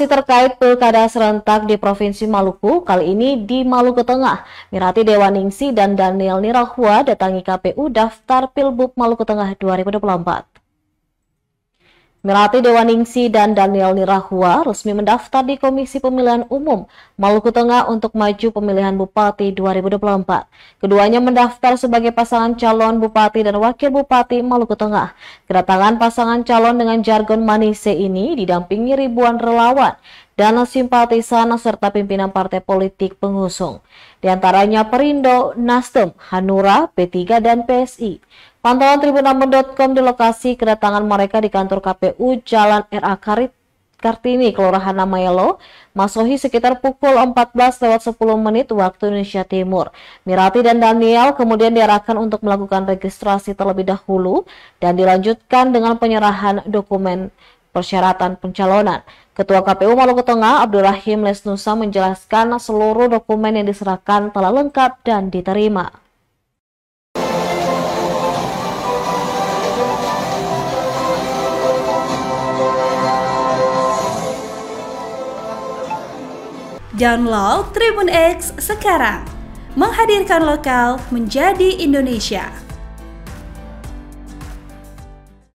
Masih terkait pilkada serentak di Provinsi Maluku, kali ini di Maluku Tengah, Mirati Dewaningsih dan Daniel Nirahua datangi KPU daftar Pilbub Maluku Tengah 2024. Mirati Dewaningsih dan Daniel Nirahua resmi mendaftar di Komisi Pemilihan Umum Maluku Tengah untuk maju pemilihan Bupati 2024. Keduanya mendaftar sebagai pasangan calon Bupati dan Wakil Bupati Maluku Tengah. Kedatangan pasangan calon dengan jargon Manise ini didampingi ribuan relawan dan simpatisan serta pimpinan partai politik pengusung. Di antaranya Perindo, Nasdem, Hanura, P3, dan PSI. Pantauan tribunambon.com di lokasi kedatangan mereka di kantor KPU Jalan RA Kartini, Kelurahan Namayelo, Masohi sekitar pukul 14:10 waktu Indonesia Timur. Mirati dan Daniel kemudian diarahkan untuk melakukan registrasi terlebih dahulu dan dilanjutkan dengan penyerahan dokumen persyaratan pencalonan. Ketua KPU Maluku Tengah, Abdurrahim Lesnusa, menjelaskan seluruh dokumen yang diserahkan telah lengkap dan diterima. Download Tribun X sekarang, menghadirkan lokal menjadi Indonesia.